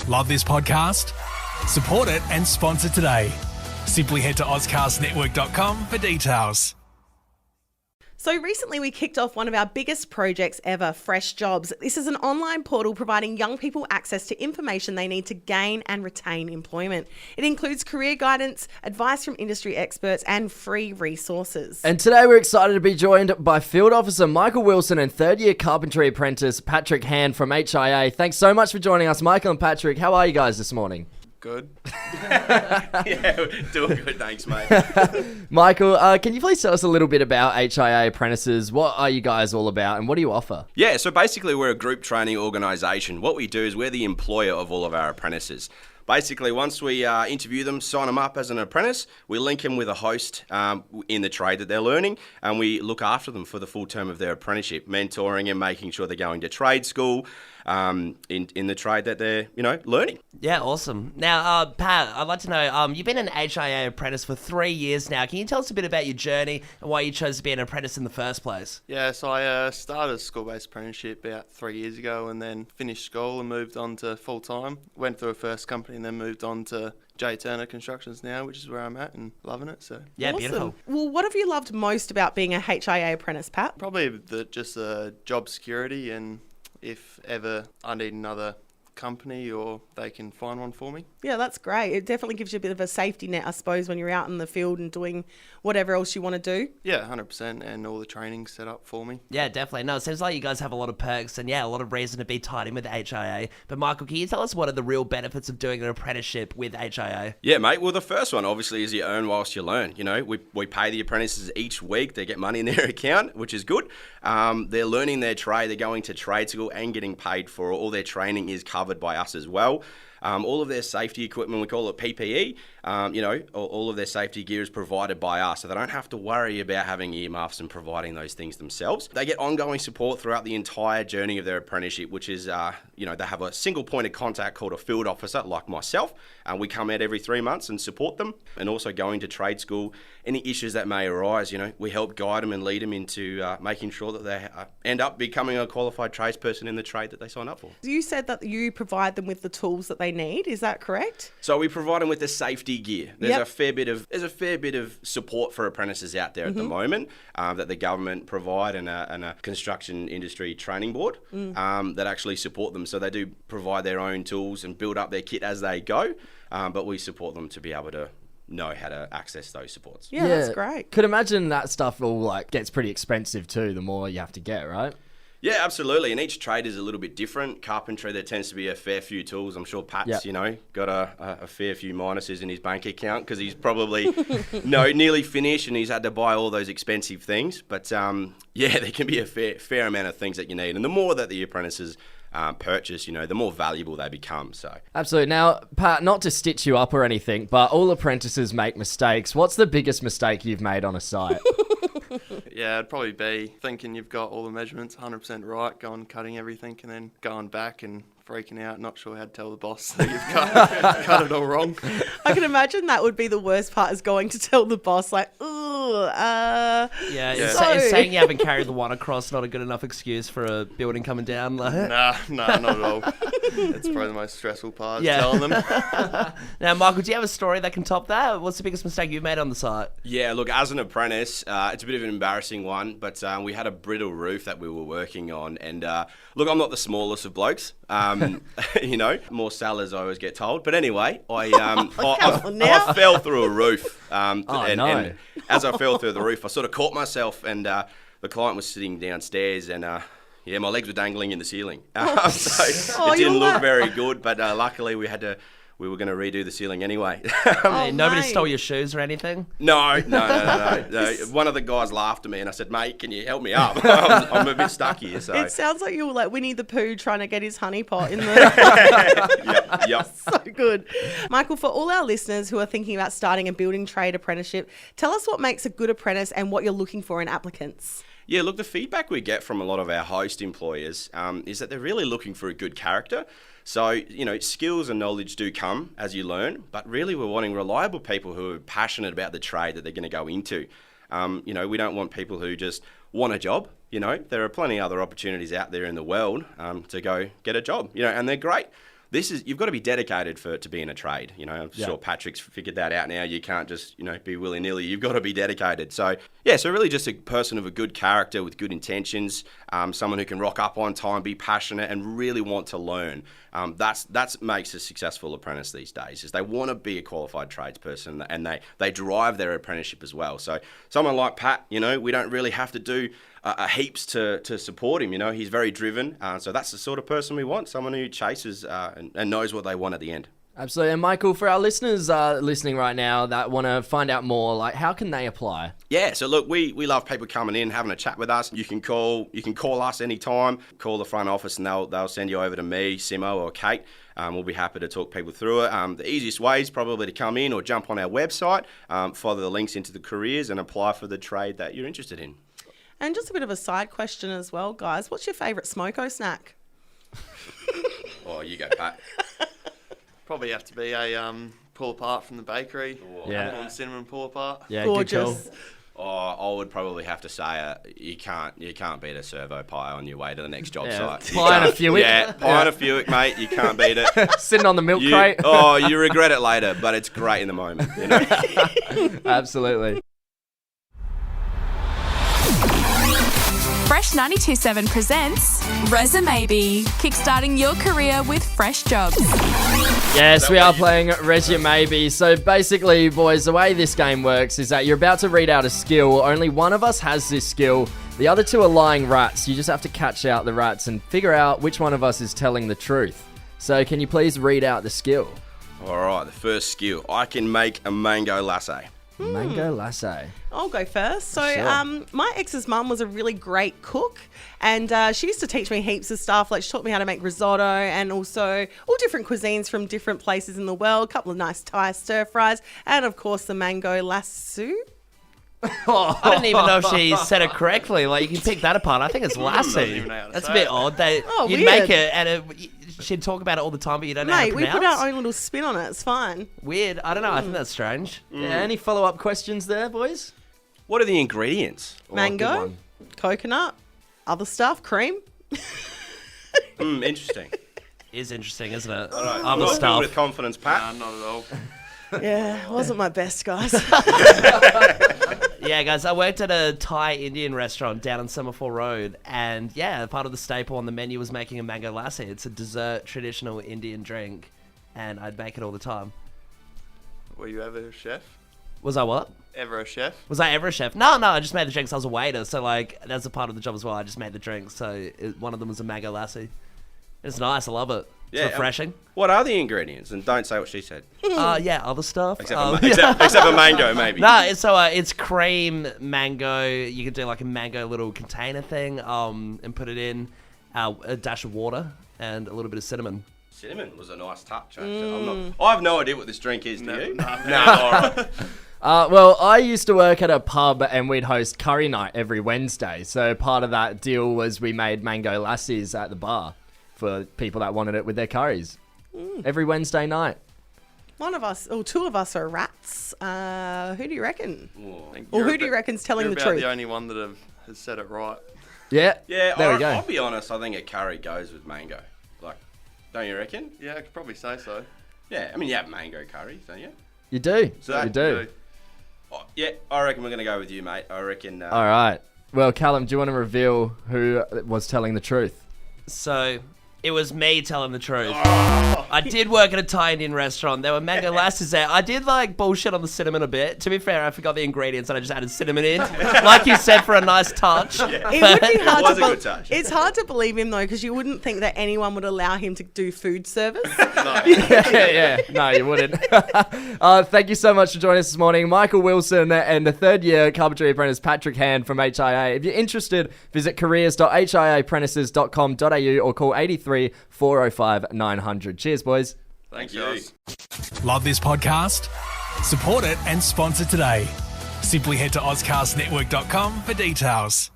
Love this podcast? Support it and sponsor today. Simply head to ozcastnetwork.com for details. So recently we kicked off one of our biggest projects ever, Fresh Jobs. This is an online portal providing young people access to information they need to gain and retain employment. It includes career guidance, advice from industry experts and free resources. And today we're excited to be joined by Field Officer Michael Wilson and third-year Carpentry Apprentice Patrick Hann from HIA. Thanks so much for joining us, Michael and Patrick. How are you guys this morning? Good. Yeah, doing good, thanks, mate. Michael, can you please tell us a little bit about HIA Apprentices? What are you guys all about and what do you offer? Yeah, so basically we're a group training organisation. What we do is we're the employer of all of our apprentices. Basically, once we interview them, sign them up as an apprentice, we link them with a host in the trade that they're learning, and we look after them for the full term of their apprenticeship, mentoring and making sure they're going to trade school in the trade that they're, learning. Yeah, awesome. Now, Pat, I'd like to know, you've been an HIA apprentice for 3 years now. Can you tell us a bit about your journey and why you chose to be an apprentice in the first place? Yeah, so I started a school-based apprenticeship about 3 years ago and then finished school and moved on to full-time. Went through a first company and then moved on to J. Turner Constructions now, which is where I'm at and loving it. So yeah, awesome. Beautiful. Well, what have you loved most about being a HIA apprentice, Pat? Probably just job security, and if ever I need another company or they can find one for me. Yeah, that's great. It definitely gives you a bit of a safety net, I suppose, when you're out in the field and doing whatever else you want to do. Yeah, 100%, and all the training's set up for me. Yeah, definitely. No, it seems like you guys have a lot of perks and, a lot of reason to be tied in with HIA. But, Michael, can you tell us what are the real benefits of doing an apprenticeship with HIA? Yeah, mate. Well, the first one, obviously, is you earn whilst you learn. We pay the apprentices each week. They get money in their account, which is good. They're learning their trade. They're going to trade school and getting paid for it. All their training is covered by us as well. All of their safety equipment, we call it PPE, all of their safety gear is provided by us, so they don't have to worry about having earmuffs and providing those things themselves. They get ongoing support throughout the entire journey of their apprenticeship, which is, they have a single point of contact called a field officer, like myself. We come out every 3 months and support them, and also going to trade school, any issues that may arise, we help guide them and lead them into making sure that they end up becoming a qualified tradesperson in the trade that they sign up for. You said that you provide them with the tools that they need, is that correct? So we provide them with the safety gear. There's a fair bit of support for apprentices out there at the moment that the government provide and a construction industry training board that actually support them. So they do provide their own tools and build up their kit as they go, but we support them to be able to know how to access those supports. Yeah, that's great. Could imagine that stuff all gets pretty expensive too, the more you have to get, right? Yeah, absolutely. And each trade is a little bit different. Carpentry, there tends to be a fair few tools. I'm sure Pat's, got a fair few minuses in his bank account because he's probably nearly finished and he's had to buy all those expensive things. But there can be a fair amount of things that you need. And the more that the apprentices purchase, the more valuable they become. So absolutely. Now, Pat, not to stitch you up or anything, but all apprentices make mistakes. What's the biggest mistake you've made on a site? Yeah, it'd probably be thinking you've got all the measurements 100% right, going cutting everything, and then going back and freaking out, not sure how to tell the boss that you've cut it all wrong. I can imagine that would be the worst part, is going to tell the boss, saying you haven't carried the one across, not a good enough excuse for a building coming down. Nah, not at all. It's probably the most stressful part, telling them. Now, Michael, do you have a story that can top that? What's the biggest mistake you've made on the site? Yeah, look, as an apprentice, it's a bit of an embarrassing one, but we had a brittle roof that we were working on, and look, I'm not the smallest of blokes. More sellers, I always get told. But anyway, I fell through a roof. And as I fell through the roof, I sort of caught myself, and the client was sitting downstairs, and my legs were dangling in the ceiling. So it didn't look very good, but luckily we were going to redo the ceiling anyway. Nobody stole your shoes or anything? No. One of the guys laughed at me and I said, mate, can you help me up? I'm a bit stuck here. So. It sounds like you were like Winnie the Pooh trying to get his honey pot in the... Yep. So good. Michael, for all our listeners who are thinking about starting a building trade apprenticeship, tell us what makes a good apprentice and what you're looking for in applicants. Yeah, look, the feedback we get from a lot of our host employers is that they're really looking for a good character. So, skills and knowledge do come as you learn, but really we're wanting reliable people who are passionate about the trade that they're going to go into. We don't want people who just want a job. There are plenty of other opportunities out there in the world to go get a job, and they're great. you've got to be dedicated to be in a trade. You know, I'm sure Patrick's figured that out now. You can't just, be willy-nilly. You've got to be dedicated. So really just a person of a good character with good intentions, someone who can rock up on time, be passionate, and really want to learn. That's makes a successful apprentice these days, is they want to be a qualified tradesperson, and they drive their apprenticeship as well. So someone like Pat, we don't really have to do heaps to support him. He's very driven. So that's the sort of person we want, someone who chases and knows what they want at the end. Absolutely. And Michael, for our listeners listening right now that want to find out more, like, how can they apply? Yeah, so look, we love people coming in, having a chat with us. You can call us anytime. Call the front office and they'll send you over to me, Simo, or Kate. We'll be happy to talk people through it. The easiest way is probably to come in or jump on our website, follow the links into the careers, and apply for the trade that you're interested in. And just a bit of a side question as well, guys. What's your favourite smoko snack? Oh, you go, Pat. Probably have to be a pull apart from the bakery. Yeah. Cinnamon pull apart. Yeah, Gorgeous. good Oh, I would probably have to say you can't beat a servo pie on your way to the next job site. Pie and a Fuick. Yeah, pie and a Fuick, mate. You can't beat it. call. Sitting on the milk crate. Oh, you regret it later, but it's great in the moment. Absolutely. Fresh 92.7 presents Resumaybe, kickstarting your career with fresh jobs. Yes, we are playing Resumaybe. So basically, boys, the way this game works is that you're about to read out a skill. Only one of us has this skill. The other two are lying rats. You just have to catch out the rats and figure out which one of us is telling the truth. So can you please read out the skill? All right, the first skill. I can make a mango latte. Mango latte. I'll go first. So Sure. my ex's mum was a really great cook, and she used to teach me heaps of stuff. Like, she taught me how to make risotto and also all different cuisines from different places in the world, a couple of nice Thai stir fries, and of course the mango lasso. I didn't even know if she said it correctly. Like, you can pick that apart. I think it's lassie. even know how to That's a say bit it. odd. You'd weird. make it, and she'd talk about it all the time, but you don't know how to Mate, we pronounce. put our own little spin on it. It's fine. Weird. I don't know. I think that's strange. Yeah, any follow-up questions there, boys? What are the ingredients? good Mango, one. coconut, other stuff, cream. Interesting. Is interesting, isn't it? Not Other filled stuff. with confidence, Pat. Not at all. Yeah, wasn't my best, guys. Yeah, guys, I worked at a Thai Indian restaurant down on Semaphore Road, and yeah, part of the staple on the menu was making a mango lassi. It's a dessert, traditional Indian drink, and I'd make it all the time. Were you ever a chef? Was I what? Ever a chef? Was I ever a chef? No, I just made the drinks. I was a waiter, so like that's a part of the job as well. I just made the drinks, so one of them was a mango lassi. It's nice. I love it. It's refreshing. What are the ingredients? And don't say what she said. Yeah, other stuff. Except for mango, maybe. It's cream, mango. You can do like a mango little container thing, and put it in a dash of water and a little bit of cinnamon. Cinnamon was a nice touch. I have no idea what this drink is. Do you? No. No. All right. Well, I used to work at a pub and we'd host curry night every Wednesday. So part of that deal was we made mango lassies at the bar for people that wanted it with their curries every Wednesday night. One of us, or two of us are rats. Who do you reckon? Think Or you're who do you reckon's telling you're the about truth? the only one that has said it right. Yeah. Yeah, There we go. I'll be honest. I think a curry goes with mango. Like, don't you reckon? Yeah, I could probably say so. Yeah, I mean, you have mango curry, don't you? You do. So- you do. Oh, yeah, I reckon we're going to go with you, mate. I reckon... All right. Well, Callum, do you want to reveal who was telling the truth? So it was me telling the truth. I did work at a Thai Indian restaurant. There were mango lassies there. I did like bullshit on the cinnamon a bit. To be fair, I forgot the ingredients and I just added cinnamon in, like you said, for a nice touch. It would be hard was to a good touch. It's hard to believe him though, because you wouldn't think that anyone would allow him to do food service. Yeah. No, you wouldn't. Thank you so much for joining us this morning. Michael Wilson and the third-year Carpentry Apprentice Patrick Hann from HIA. If you're interested, visit careers.hiaapprentices.com.au or call 83 405 900. Cheers, boys. Thanks, you. guys. Love this podcast? Support it and sponsor today. Simply head to AuscastNetwork.com for details.